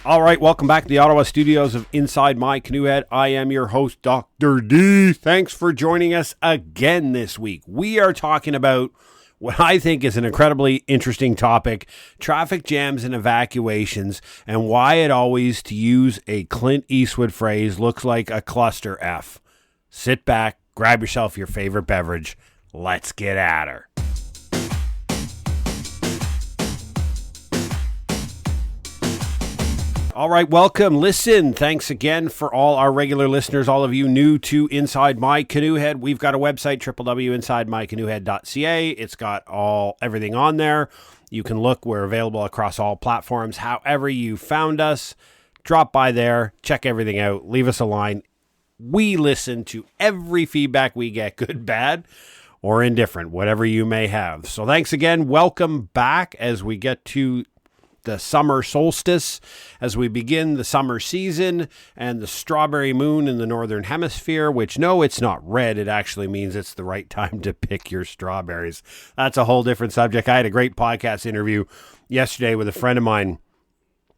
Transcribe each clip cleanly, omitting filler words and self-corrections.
All right, welcome back to the Ottawa studios of Inside My Canoe Head. I am your host, Dr. D. Thanks for joining us again this week. We are talking about what I think is an incredibly interesting topic, traffic jams and evacuations, and why it always, to use a Clint Eastwood phrase, looks like a cluster F. Sit back, grab yourself your favorite beverage. Let's get at her. All right, welcome. Listen, thanks again for all our regular listeners, all of you new to Inside My Canoe Head. We've got a website, www.insidemycanoehead.ca. It's got everything on there. You can look. We're available across all platforms. However you found us, drop by there, check everything out, leave us a line. We listen to every feedback we get, good, bad, or indifferent, whatever you may have. So thanks again. Welcome back as we get to the summer solstice, as we begin the summer season, and the strawberry moon in the northern hemisphere, which, no, it's not red. It actually means it's the right time to pick your strawberries. That's a whole different subject. I had a great podcast interview yesterday with a friend of mine,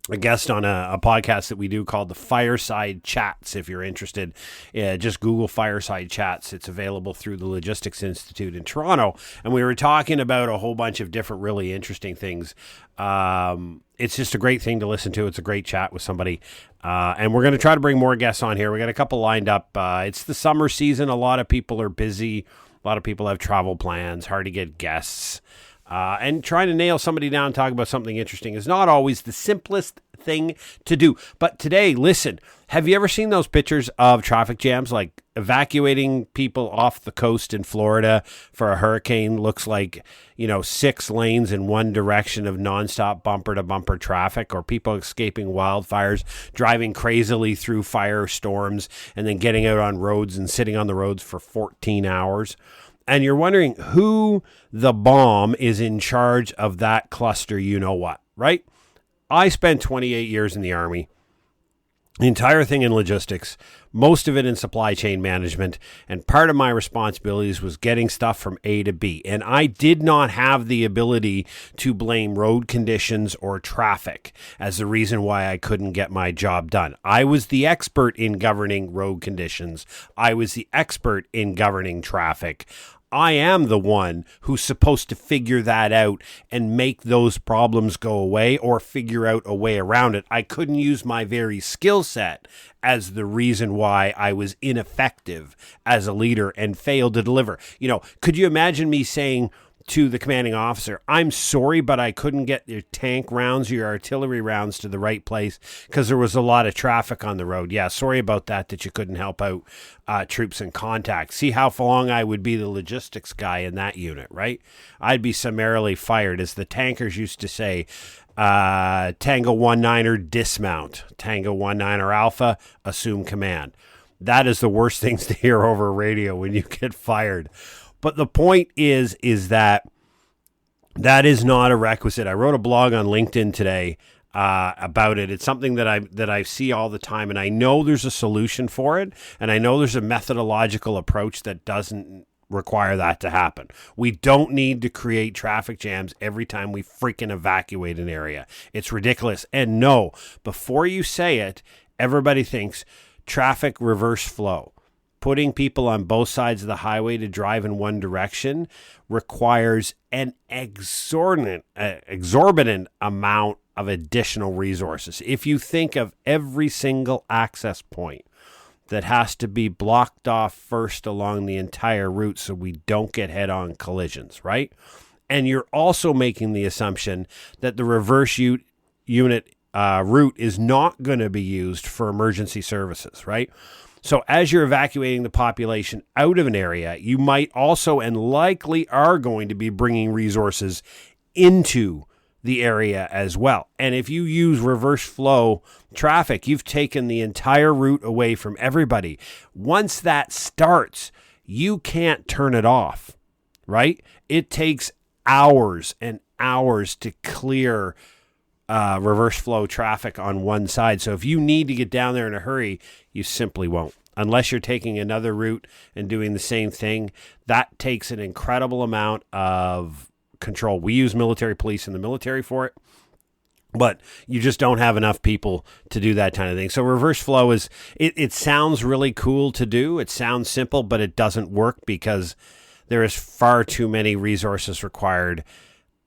a guest on a podcast that we do called the Fireside Chats. If you're interested, just Google Fireside Chats. It's available through the Logistics Institute in Toronto. And we were talking about a whole bunch of different really interesting things. It's just a great thing to listen to. It's a great chat with somebody. And we're going to try to bring more guests on here. We got a couple lined up. It's the summer season. A lot of people are busy. A lot of people have travel plans. Hard to get guests. And trying to nail somebody down and talk about something interesting is not always the simplest thing to do. But today, listen, have you ever seen those pictures of traffic jams, like evacuating people off the coast in Florida for a hurricane? Looks like, 6 lanes in one direction of nonstop bumper-to-bumper traffic, or people escaping wildfires, driving crazily through firestorms, and then getting out on roads and sitting on the roads for 14 hours. And you're wondering who the bomb is in charge of that cluster, right? I spent 28 years in the Army, the entire thing in logistics, most of it in supply chain management, and part of my responsibilities was getting stuff from A to B. And I did not have the ability to blame road conditions or traffic as the reason why I couldn't get my job done. I was the expert in governing road conditions. I was the expert in governing traffic. I am the one who's supposed to figure that out and make those problems go away or figure out a way around it. I couldn't use my very skill set as the reason why I was ineffective as a leader and failed to deliver. Could you imagine me saying to the commanding officer, I'm sorry, but I couldn't get your tank rounds, your artillery rounds to the right place because there was a lot of traffic on the road. Yeah, sorry about that you couldn't help out troops in contact. See how long I would be the logistics guy in that unit, right? I'd be summarily fired. As the tankers used to say, Tango 19er dismount, Tango 19er Alpha, assume command. That is the worst things to hear over radio when you get fired. But the point is that is not a requisite. I wrote a blog on LinkedIn today about it. It's something that I see all the time, and I know there's a solution for it, and I know there's a methodological approach that doesn't require that to happen. We don't need to create traffic jams every time we freaking evacuate an area. It's ridiculous. And no, before you say it, everybody thinks traffic reverse flow. Putting people on both sides of the highway to drive in one direction requires an exorbitant amount of additional resources. If you think of every single access point that has to be blocked off first along the entire route so we don't get head-on collisions, right? And you're also making the assumption that the reverse unit route is not going to be used for emergency services, right? So as you're evacuating the population out of an area, you might also and likely are going to be bringing resources into the area as well. And if you use reverse flow traffic, you've taken the entire route away from everybody. Once that starts, you can't turn it off, right? It takes hours and hours to clear reverse flow traffic on one side. So if you need to get down there in a hurry, you simply won't. Unless you're taking another route and doing the same thing, that takes an incredible amount of control. We use military police in the military for it. but you just don't have enough people to do that kind of thing. So reverse flow is, it sounds really cool to do. It sounds simple, but it doesn't work because there is far too many resources required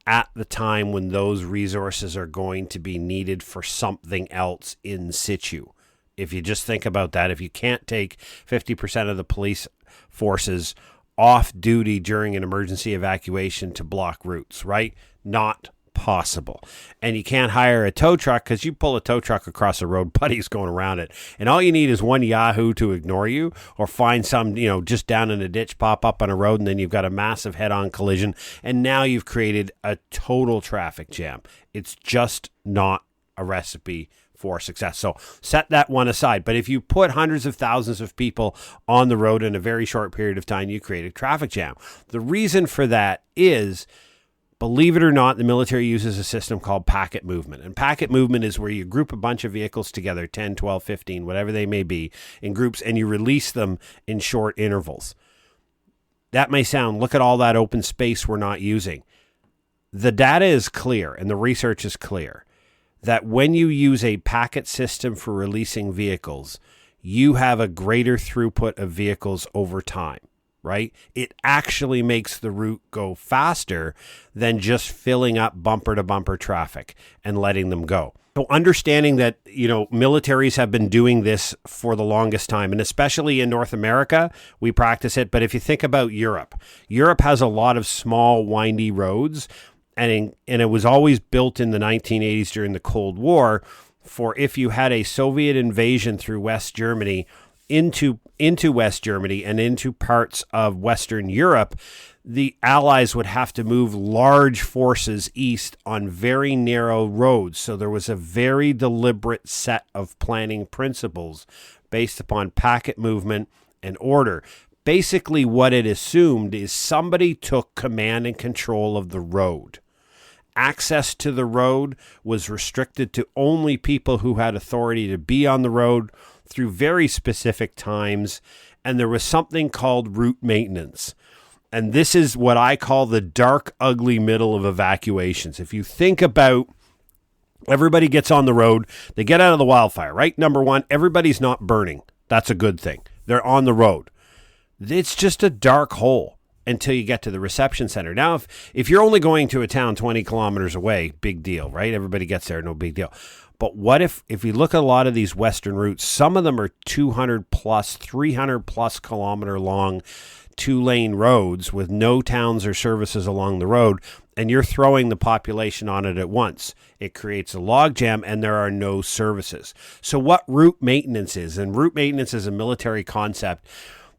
at the time when those resources are going to be needed for something else in situ. If you just think about that, if you can't take 50% of the police forces off duty during an emergency evacuation to block routes, right? Not possible. And you can't hire a tow truck, because you pull a tow truck across the road, buddy's going around it. And all you need is one Yahoo to ignore you, or find some, just down in a ditch, pop up on a road, and then you've got a massive head-on collision. And now you've created a total traffic jam. It's just not a recipe for success. So set that one aside. But if you put hundreds of thousands of people on the road in a very short period of time, you create a traffic jam. The reason for that is, believe it or not, the military uses a system called packet movement. And packet movement is where you group a bunch of vehicles together, 10, 12, 15, whatever they may be, in groups, and you release them in short intervals. That may sound, look at all that open space we're not using. The data is clear and the research is clear that when you use a packet system for releasing vehicles, you have a greater throughput of vehicles over time, right? It actually makes the route go faster than just filling up bumper to bumper traffic and letting them go. So understanding that, militaries have been doing this for the longest time, and especially in North America, we practice it. But if you think about Europe has a lot of small, windy roads. And it was always built in the 1980s during the Cold War for if you had a Soviet invasion through West Germany into West Germany and into parts of Western Europe, the Allies would have to move large forces east on very narrow roads. So there was a very deliberate set of planning principles based upon packet movement and order. Basically, what it assumed is somebody took command and control of the road. Access to the road was restricted to only people who had authority to be on the road through very specific times. And there was something called route maintenance. And this is what I call the dark, ugly middle of evacuations. If you think about, everybody gets on the road, they get out of the wildfire, right? Number one, everybody's not burning. That's a good thing. They're on the road. It's just a dark hole until you get to the reception center. Now, if you're only going to a town 20 kilometers away, big deal, right? Everybody gets there, no big deal. But what if you look at a lot of these Western routes, some of them are 200 plus, 300 plus kilometer long, 2-lane roads with no towns or services along the road, and you're throwing the population on it at once. It creates a logjam and there are no services. So what route maintenance is, and route maintenance is a military concept.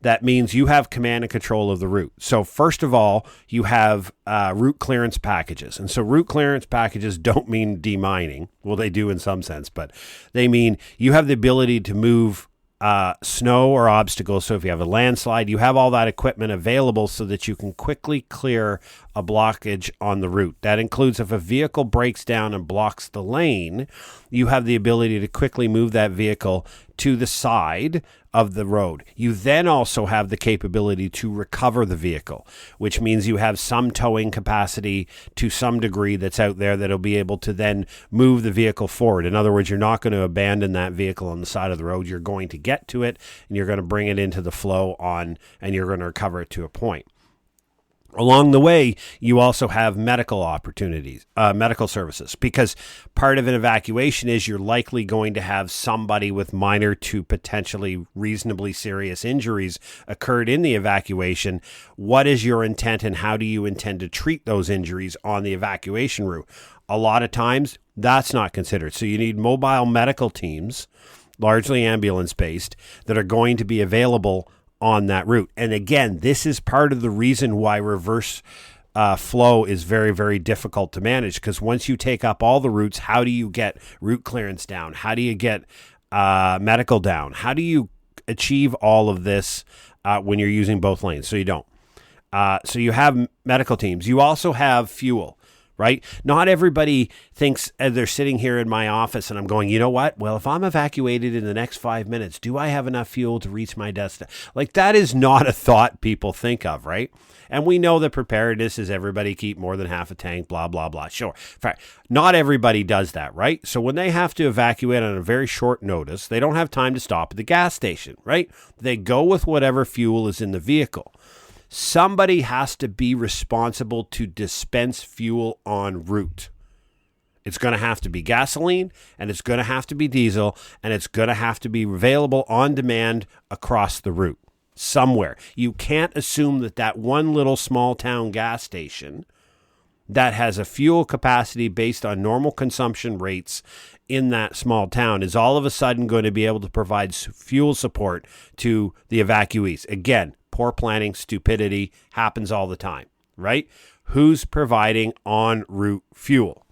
That means you have command and control of the route. So first of all, you have route clearance packages. And so route clearance packages don't mean demining. Well, they do in some sense, but they mean you have the ability to move snow or obstacles. So if you have a landslide, you have all that equipment available so that you can quickly clear a blockage on the route. That includes if a vehicle breaks down and blocks the lane, you have the ability to quickly move that vehicle to the side of the road. You then also have the capability to recover the vehicle, which means you have some towing capacity to some degree that's out there that'll be able to then move the vehicle forward. In other words, you're not going to abandon that vehicle on the side of the road. You're going to get to it and you're going to bring it into the flow and you're going to recover it to a point. Along the way, you also have medical opportunities, medical services, because part of an evacuation is you're likely going to have somebody with minor to potentially reasonably serious injuries occurred in the evacuation. What is your intent and how do you intend to treat those injuries on the evacuation route? A lot of times, that's not considered. So you need mobile medical teams, largely ambulance-based, that are going to be available on that route. And again, this is part of the reason why reverse flow is very, very difficult to manage, because once you take up all the routes, how do you get route clearance down? How do you get medical down? How do you achieve all of this when you're using both lanes? So you don't. So you have medical teams. You also have fuel. right? Not everybody thinks they're sitting here in my office and I'm going, you know what? Well, if I'm evacuated in the next 5 minutes, do I have enough fuel to reach my destination? Like, that is not a thought people think of, right? And we know that preparedness is everybody keep more than half a tank, blah, blah, blah. Sure. In fact, not everybody does that, right? So when they have to evacuate on a very short notice, they don't have time to stop at the gas station, right? They go with whatever fuel is in the vehicle. Somebody has to be responsible to dispense fuel en route. It's going to have to be gasoline, and it's going to have to be diesel, and it's going to have to be available on demand across the route somewhere. You can't assume that one little small town gas station that has a fuel capacity based on normal consumption rates in that small town is all of a sudden going to be able to provide fuel support to the evacuees. Again, poor planning, stupidity happens all the time, right? Who's providing en route fuel?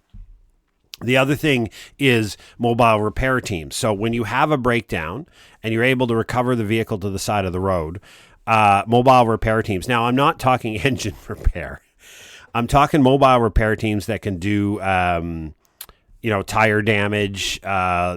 The other thing is mobile repair teams. So when you have a breakdown and you're able to recover the vehicle to the side of the road, mobile repair teams. Now, I'm not talking engine repair. I'm talking mobile repair teams that can do, tire damage,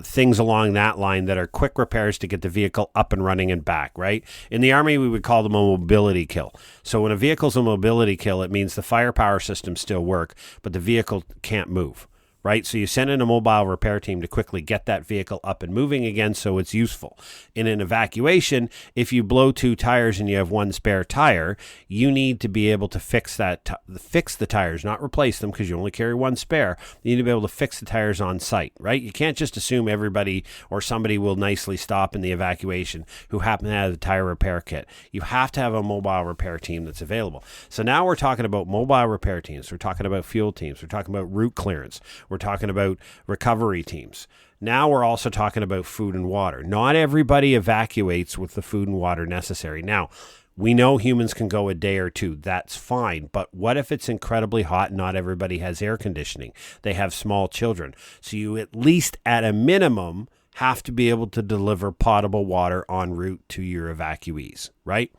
things along that line that are quick repairs to get the vehicle up and running and back, right? In the Army, we would call them a mobility kill. So when a vehicle's a mobility kill, it means the firepower systems still work, but the vehicle can't move, right? So you send in a mobile repair team to quickly get that vehicle up and moving again so it's useful. In an evacuation, if you blow 2 tires and you have 1 spare tire, you need to be able to fix the tires, not replace them because you only carry 1 spare. You need to be able to fix the tires on site, right? You can't just assume everybody or somebody will nicely stop in the evacuation who happen to have a tire repair kit. You have to have a mobile repair team that's available. So now we're talking about mobile repair teams. We're talking about fuel teams. We're talking about route clearance. We're talking about recovery teams. Now we're also talking about food and water. Not everybody evacuates with the food and water necessary. Now, we know humans can go a day or 2. That's fine. But what if it's incredibly hot and not everybody has air conditioning? They have small children. So you at least at a minimum have to be able to deliver potable water en route to your evacuees, right?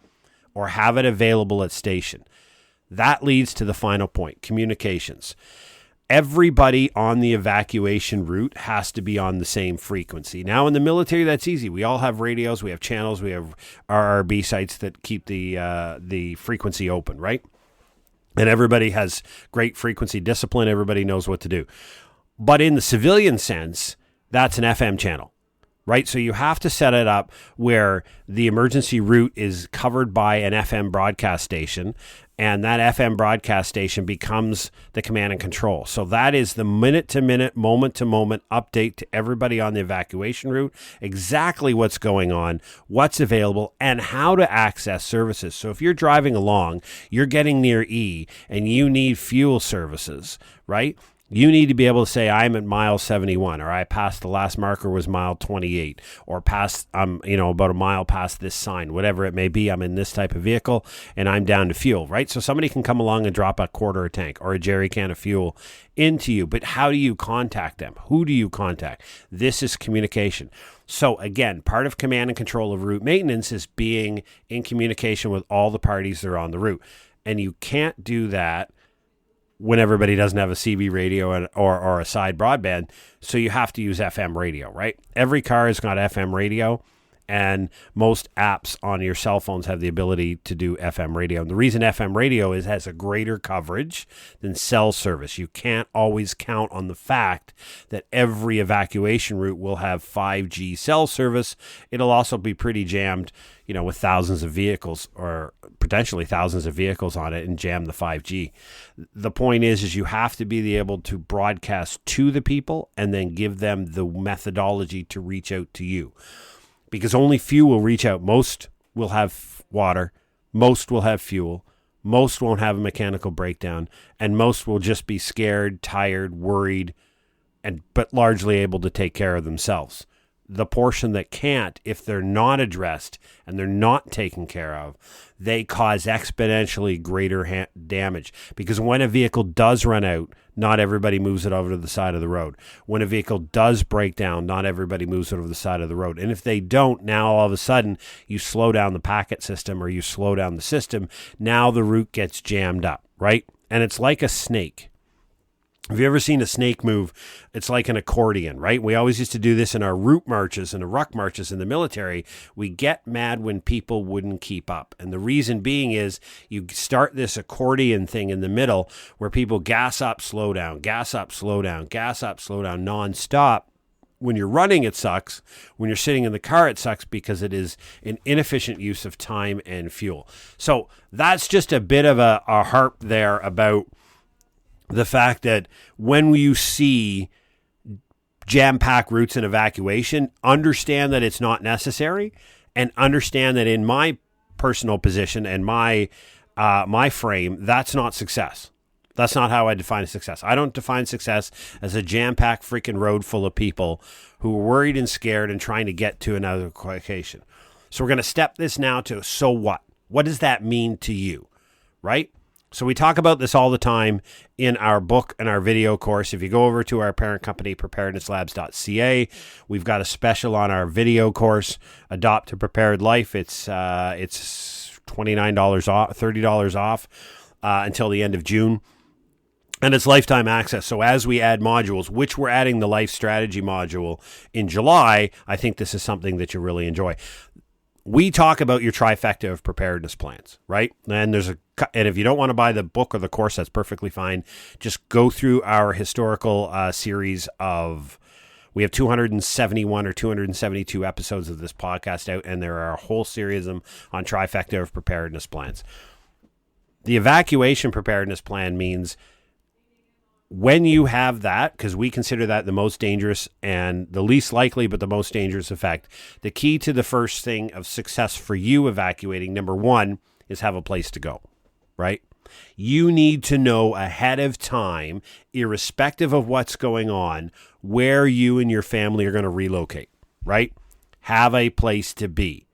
Or have it available at station. That leads to the final point, communications. Everybody on the evacuation route has to be on the same frequency. Now, in the military, that's easy. We all have radios, we have channels, we have RRB sites that keep the frequency open, right? And everybody has great frequency discipline. Everybody knows what to do. But in the civilian sense, that's an FM channel, right? So you have to set it up where the emergency route is covered by an FM broadcast station, and that FM broadcast station becomes the command and control. So that is the minute-to-minute, moment-to-moment update to everybody on the evacuation route, exactly what's going on, what's available, and how to access services. So if you're driving along, you're getting near E, and you need fuel services, right? You need to be able to say, I'm at mile 71, or I passed the last marker was mile 28, or past, about a mile past this sign, whatever it may be. I'm in this type of vehicle and I'm down to fuel, right? So somebody can come along and drop a quarter a tank or a jerry can of fuel into you. But how do you contact them? Who do you contact? This is communication. So again, part of command and control of route maintenance is being in communication with all the parties that are on the route. And you can't do that when everybody doesn't have a CB radio or a side broadband, so you have to use FM radio, right? Every car has got FM radio, and most apps on your cell phones have the ability to do FM radio. And the reason FM radio has a greater coverage than cell service. You can't always count on the fact that every evacuation route will have 5G cell service. It'll also be pretty jammed, with thousands of vehicles or potentially thousands of vehicles on it and jam the 5G. The point is you have to be able to broadcast to the people and then give them the methodology to reach out to you. Because only few will reach out. Most will have water. Most will have fuel. Most won't have a mechanical breakdown. And most will just be scared, tired, worried, but largely able to take care of themselves. The portion that can't, if they're not addressed and they're not taken care of, they cause exponentially greater damage. Because when a vehicle does run out, not everybody moves it over to the side of the road. When a vehicle does break down, not everybody moves it over the side of the road. And if they don't, now all of a sudden you slow down the packet system or you slow down the system. Now the route gets jammed up, right? And it's like a snake. Have you ever seen a snake move? It's like an accordion, right? We always used to do this in our route marches and the ruck marches in the military. We get mad when people wouldn't keep up. And the reason being is you start this accordion thing in the middle where people gas up, slow down, gas up, slow down, gas up, slow down, nonstop. When you're running, it sucks. When you're sitting in the car, it sucks because it is an inefficient use of time and fuel. So that's just a bit of a harp there about the fact that when you see jam-packed routes and evacuation, understand that it's not necessary, and understand that in my personal position and my frame, that's not success. That's not how I define success. I don't define success as a jam-packed freaking road full of people who are worried and scared and trying to get to another location. So we're going to step this now to, so what? What does that mean to you, right? So we talk about this all the time in our book and our video course. If you go over to our parent company, preparednesslabs.ca, we've got a special on our video course, Adopt a Prepared Life. It's $29 off, $30 off until the end of June. And it's lifetime access. So as we add modules, which we're adding the life strategy module in July, I think this is something that you really enjoy. We talk about your trifecta of preparedness plans, right? And if you don't want to buy the book or the course, that's perfectly fine. Just go through our historical series of, we have 271 or 272 episodes of this podcast out, and there are a whole series of them on trifecta of preparedness plans. The evacuation preparedness plan means when you have that, because we consider that the most dangerous and the least likely, but the most dangerous effect, the key to the first thing of success for you evacuating, number one, is have a place to go, right? You need to know ahead of time, irrespective of what's going on, where you and your family are going to relocate, right? Have a place to be.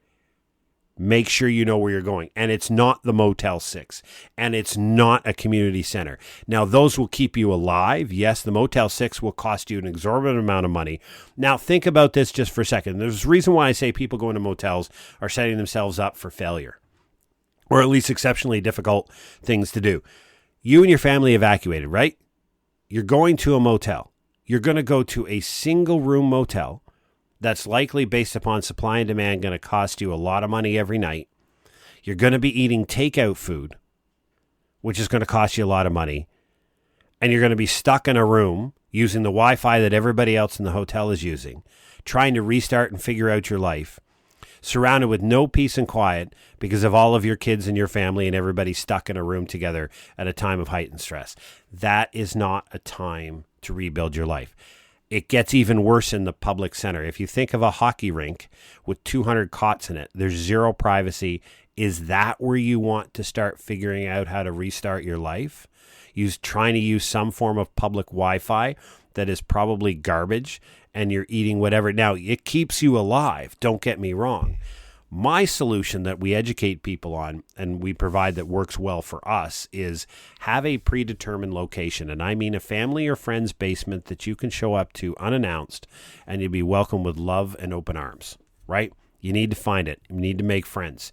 Make sure you know where you're going. And it's not the Motel 6. And it's not a community center. Now, those will keep you alive. Yes, the Motel 6 will cost you an exorbitant amount of money. Now, think about this just for a second. There's a reason why I say people going to motels are setting themselves up for failure, or at least exceptionally difficult things to do. You and your family evacuated, right? You're going to a motel. You're going to go to a single room motel that's likely, based upon supply and demand, going to cost you a lot of money every night. You're going to be eating takeout food, which is going to cost you a lot of money. And you're going to be stuck in a room using the Wi-Fi that everybody else in the hotel is using, trying to restart and figure out your life, surrounded with no peace and quiet because of all of your kids and your family and everybody stuck in a room together at a time of heightened stress. That is not a time to rebuild your life. It gets even worse in the public center. If you think of a hockey rink with 200 cots in it, there's zero privacy. Is that where you want to start figuring out how to restart your life? Trying to use some form of public Wi-Fi that is probably garbage, and you're eating whatever. Now, it keeps you alive. Don't get me wrong. My solution that we educate people on and we provide that works well for us is have a predetermined location. And I mean a family or friend's basement that you can show up to unannounced and you'll be welcomed with love and open arms, right? You need to find it. You need to make friends.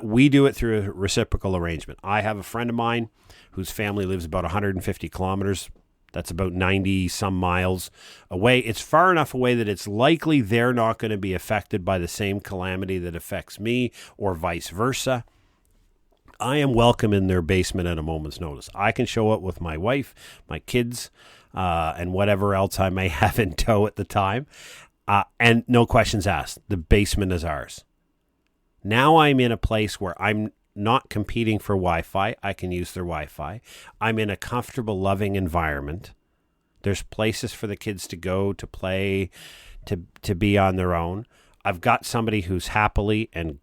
We do it through a reciprocal arrangement. I have a friend of mine whose family lives about 150 kilometers. That's about 90 some miles away. It's far enough away that it's likely they're not going to be affected by the same calamity that affects me, or vice versa. I am welcome in their basement at a moment's notice. I can show up with my wife, my kids, and whatever else I may have in tow at the time. And no questions asked. The basement is ours. Now I'm in a place where I'm not competing for Wi-Fi. I can use their Wi-Fi. I'm in a comfortable, loving environment. There's places for the kids to go, to play, to be on their own. I've got somebody who's happily and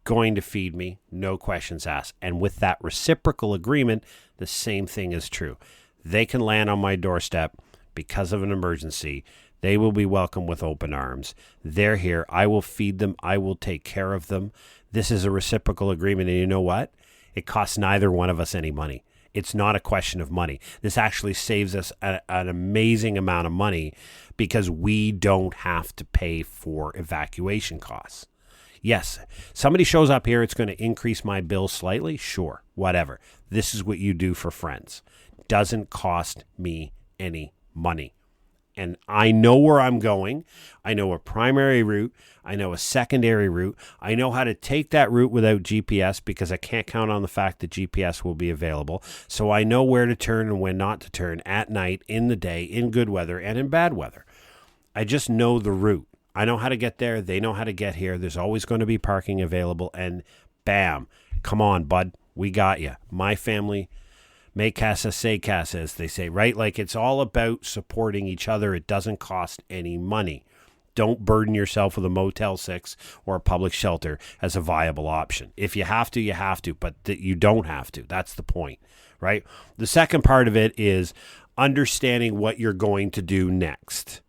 going to feed me, no questions asked. And with that reciprocal agreement, the same thing is true. They can land on my doorstep because of an emergency. They will be welcomed with open arms. They're here. I will feed them. I will take care of them. This is a reciprocal agreement. And you know what? It costs neither one of us any money. It's not a question of money. This actually saves us an amazing amount of money because we don't have to pay for evacuation costs. Yes, somebody shows up here, it's going to increase my bill slightly. Sure, whatever. This is what you do for friends. doesn't cost me any money. And I know where I'm going. I know a primary route. I know a secondary route. I know how to take that route without GPS because I can't count on the fact that GPS will be available. So I know where to turn and when not to turn at night, in the day, in good weather, and in bad weather. I just know the route. I know how to get there. They know how to get here. There's always going to be parking available. And bam, come on, bud. We got you. My family. Make casa, say casa, as they say, right? Like, it's all about supporting each other. It doesn't cost any money. Don't burden yourself with a Motel 6 or a public shelter as a viable option. If you have to, you have to, but you don't have to. That's the point, right? The second part of it is understanding what you're going to do next,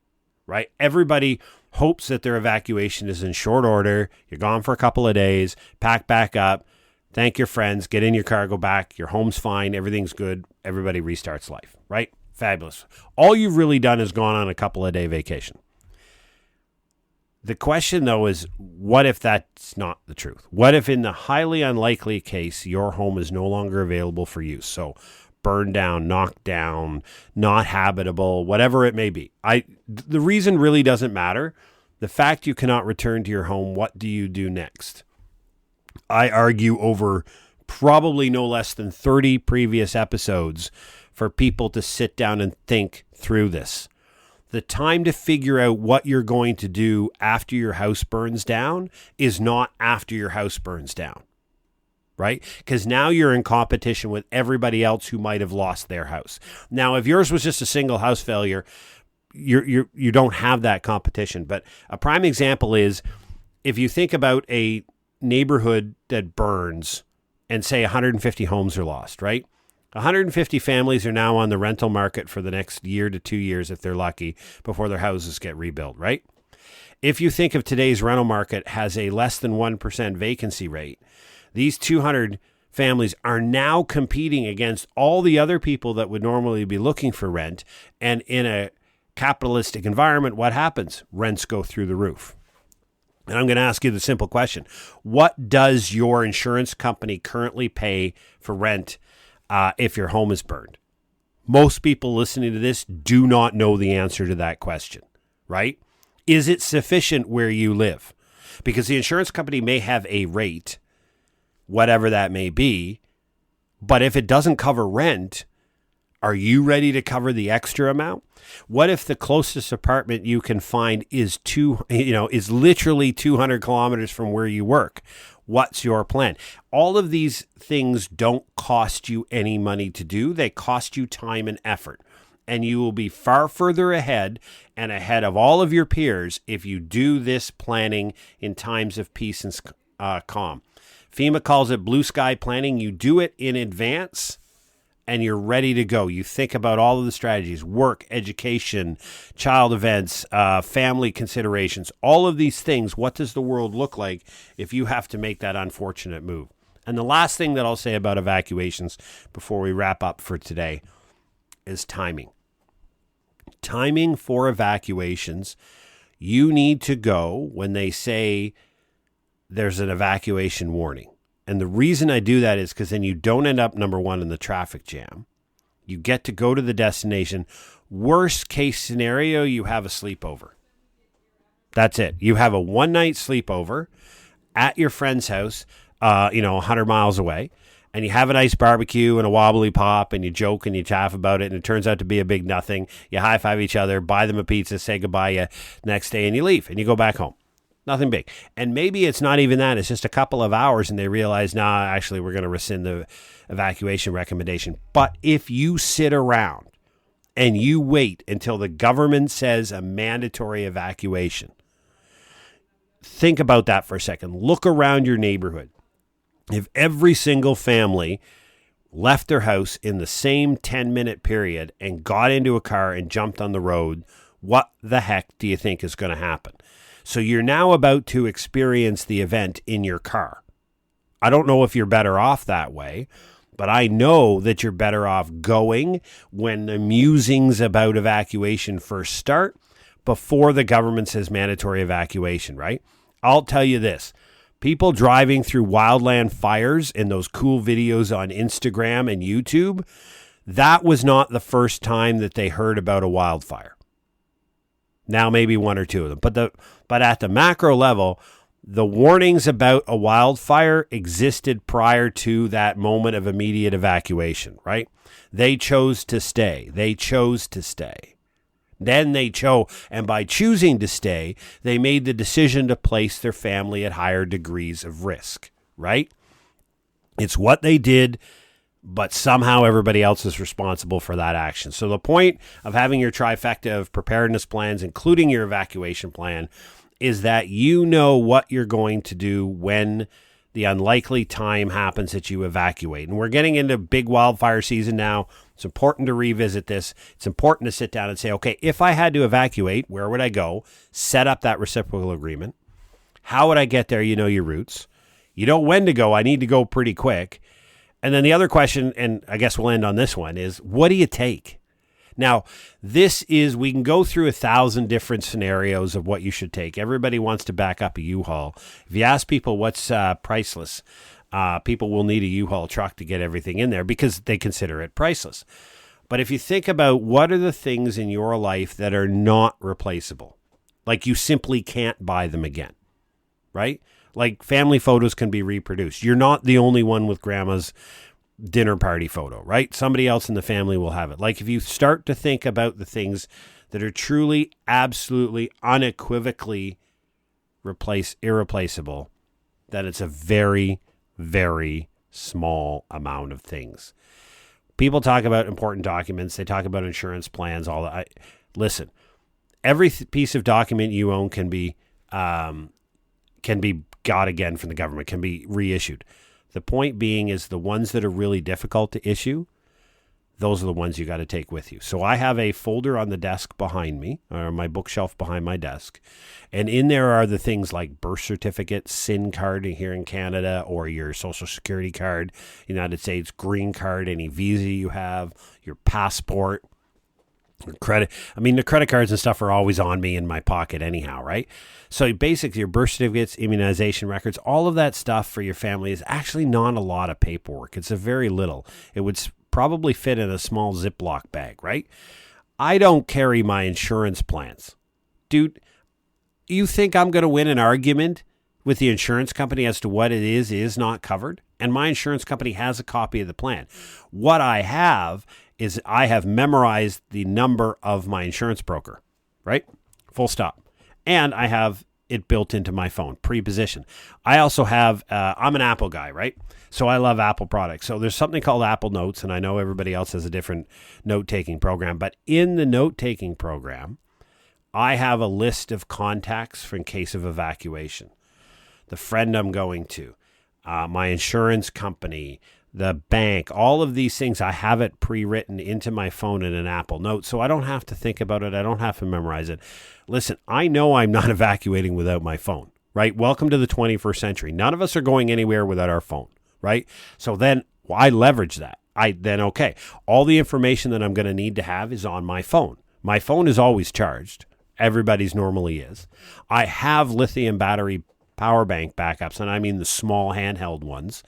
right? Everybody hopes that their evacuation is in short order. You're gone for a couple of days, pack back up, thank your friends, get in your car, go back, your home's fine, everything's good, everybody restarts life, right? Fabulous. All you've really done is gone on a couple of day vacation. The question, though, is what if that's not the truth? What if in the highly unlikely case your home is no longer available for use? So burned down, knocked down, not habitable, whatever it may be. The reason really doesn't matter. The fact you cannot return to your home, what do you do next? I argue over probably no less than 30 previous episodes for people to sit down and think through this. The time to figure out what you're going to do after your house burns down is not after your house burns down, right? Because now you're in competition with everybody else who might have lost their house. Now, if yours was just a single house failure, you don't have that competition. But a prime example is if you think about a neighborhood that burns and say 150 homes are lost, right? 150 families are now on the rental market for the next year to 2 years, if they're lucky, before their houses get rebuilt, right? If you think of today's rental market has a less than 1% vacancy rate, these 200 families are now competing against all the other people that would normally be looking for rent. And in a capitalistic environment, what happens? Rents go through the roof. And I'm going to ask you the simple question. What does your insurance company currently pay for rent if your home is burned? Most people listening to this do not know the answer to that question, right? Is it sufficient where you live? Because the insurance company may have a rate, whatever that may be, but if it doesn't cover rent, are you ready to cover the extra amount? What if the closest apartment you can find is literally 200 kilometers from where you work? What's your plan? All of these things don't cost you any money to do. They cost you time and effort. And you will be far further ahead and ahead of all of your peers if you do this planning in times of peace and calm. FEMA calls it blue sky planning. You do it in advance and you're ready to go. You think about all of the strategies, work, education, child events, family considerations, all of these things. What does the world look like if you have to make that unfortunate move? And the last thing that I'll say about evacuations before we wrap up for today is timing. Timing for evacuations. You need to go when they say there's an evacuation warning. And the reason I do that is because then you don't end up, number one, in the traffic jam. You get to go to the destination. Worst case scenario, you have a sleepover. That's it. You have a one-night sleepover at your friend's house, 100 miles away, and you have a nice barbecue and a wobbly pop, and you joke and you chaff about it, and it turns out to be a big nothing. You high-five each other, buy them a pizza, say goodbye next day, and you leave, and you go back home. Nothing big. And maybe it's not even that. It's just a couple of hours and they realize, actually, we're going to rescind the evacuation recommendation. But if you sit around and you wait until the government says a mandatory evacuation, think about that for a second. Look around your neighborhood. If every single family left their house in the same 10-minute period and got into a car and jumped on the road, what the heck do you think is going to happen? So you're now about to experience the event in your car. I don't know if you're better off that way, but I know that you're better off going when the musings about evacuation first start before the government says mandatory evacuation, right? I'll tell you this. People driving through wildland fires in those cool videos on Instagram and YouTube, that was not the first time that they heard about a wildfire. Now maybe one or two of them. But at the macro level, the warnings about a wildfire existed prior to that moment of immediate evacuation, right? They chose to stay. Then they chose, and by choosing to stay, they made the decision to place their family at higher degrees of risk, right? It's what they did, but somehow everybody else is responsible for that action. So the point of having your trifecta of preparedness plans, including your evacuation plan, is that you know what you're going to do when the unlikely time happens that you evacuate. And we're getting into big wildfire season now. It's important to revisit this. It's important to sit down and say, okay, if I had to evacuate, where would I go? Set up that reciprocal agreement. How would I get there? You know your routes. You know when to go. I need to go pretty quick. And then the other question, and I guess we'll end on this one, is what do you take? Now, we can go through 1,000 different scenarios of what you should take. Everybody wants to back up a U-Haul. If you ask people what's priceless, people will need a U-Haul truck to get everything in there because they consider it priceless. But if you think about what are the things in your life that are not replaceable, like you simply can't buy them again, right? Like family photos can be reproduced. You're not the only one with grandma's dinner party photo, right? Somebody else in the family will have it. Like if you start to think about the things that are truly, absolutely, unequivocally irreplaceable, then it's a very, very small amount of things. People talk about important documents. They talk about insurance plans, all that. Listen, every piece of document you own can be got again from the government, can be reissued. The point being is the ones that are really difficult to issue, those are the ones you got to take with you. So I have a folder on the desk behind me, or my bookshelf behind my desk. And in there are the things like birth certificate, SIN card here in Canada, or your social security card, United States, green card, any visa you have, your passport, your credit. I mean, the credit cards and stuff are always on me in my pocket anyhow, right? So basically your birth certificates, immunization records, all of that stuff for your family is actually not a lot of paperwork. It's a very little. It would probably fit in a small Ziploc bag, right? I don't carry my insurance plans. Dude, you think I'm going to win an argument with the insurance company as to what it is not covered? And my insurance company has a copy of the plan. What I have is I have memorized the number of my insurance broker, right? Full stop. And I have it built into my phone, pre-positioned. I also have, I'm an Apple guy, right? So I love Apple products. So there's something called Apple Notes, and I know everybody else has a different note-taking program. But in the note-taking program, I have a list of contacts for in case of evacuation. The friend I'm going to, my insurance company, the bank, all of these things, I have it pre-written into my phone in an Apple Note, so I don't have to think about it. I don't have to memorize it. Listen, I know I'm not evacuating without my phone, right? Welcome to the 21st century. None of us are going anywhere without our phone, right? So then I leverage that. Okay, all the information that I'm going to need to have is on my phone. My phone is always charged. Everybody's normally is. I have lithium battery power bank backups, and I mean the small handheld ones.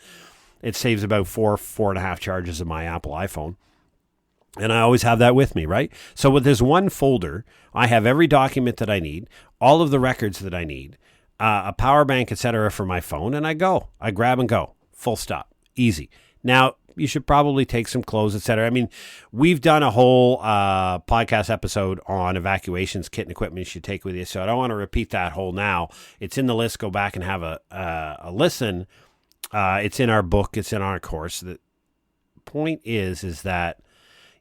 It saves about 4.5 charges of my Apple iPhone. And I always have that with me, right? So with this one folder, I have every document that I need, all of the records that I need, a power bank, etc. for my phone, and I grab and go. Full stop. Easy. Now, you should probably take some clothes, etc. I mean, we've done a whole podcast episode on evacuations, kit and equipment you should take with you, so I don't want to repeat that whole now. It's in the list. Go back and have a listen. It's in our book. It's in our course. The point is that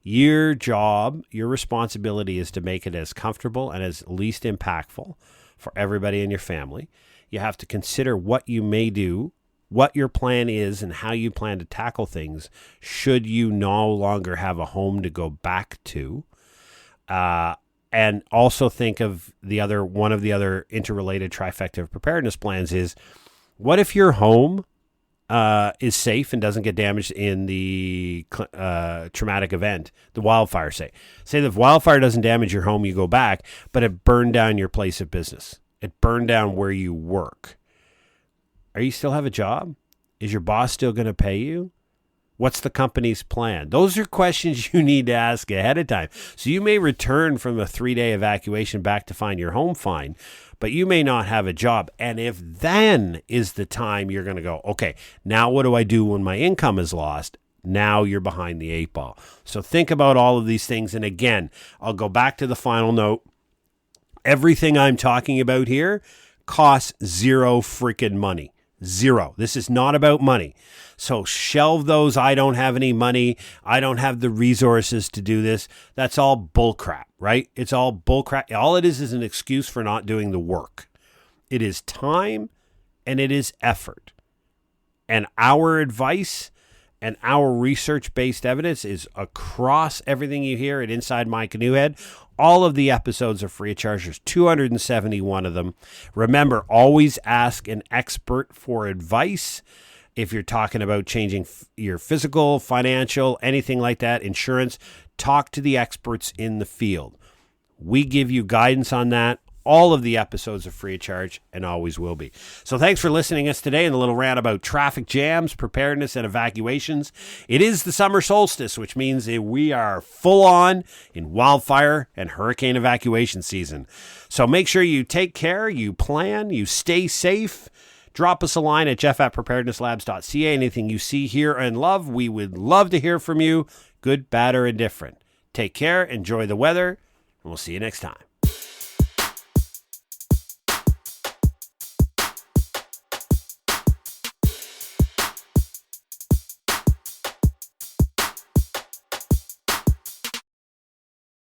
your job, your responsibility is to make it as comfortable and as least impactful for everybody in your family. You have to consider what you may do, what your plan is, and how you plan to tackle things should you no longer have a home to go back to. And also think of one of the other interrelated trifecta of preparedness plans is, what if your home is safe and doesn't get damaged in the traumatic event, the wildfire, say the wildfire doesn't damage your home, you go back, but it burned down your place of business. It burned down where you work. Are you still have a job? Is your boss still going to pay you? What's the company's plan? Those are questions you need to ask ahead of time. So you may return from a 3-day evacuation back to find your home fine, but you may not have a job. And if then is the time you're going to go, okay, now what do I do when my income is lost? Now you're behind the 8 ball. So think about all of these things. And again, I'll go back to the final note. Everything I'm talking about here costs zero freaking money. Zero. This is not about money. So shelve those, I don't have any money, I don't have the resources to do this. That's all bullcrap, right? It's all bullcrap. All it is an excuse for not doing the work. It is time and it is effort. And our advice and our research-based evidence is across everything you hear at Inside My Canoe Head. All of the episodes are free of charge. There's 271 of them. Remember, always ask an expert for advice. If you're talking about changing your physical, financial, anything like that, insurance, talk to the experts in the field. We give you guidance on that. All of the episodes are free of charge and always will be. So thanks for listening to us today in a little rant about traffic jams, preparedness, and evacuations. It is the summer solstice, which means that we are full on in wildfire and hurricane evacuation season. So make sure you take care, you plan, you stay safe. Drop us a line at jeff@preparednesslabs.ca. Anything you see, hear, and love, we would love to hear from you, good, bad, or indifferent. Take care, enjoy the weather, and we'll see you next time.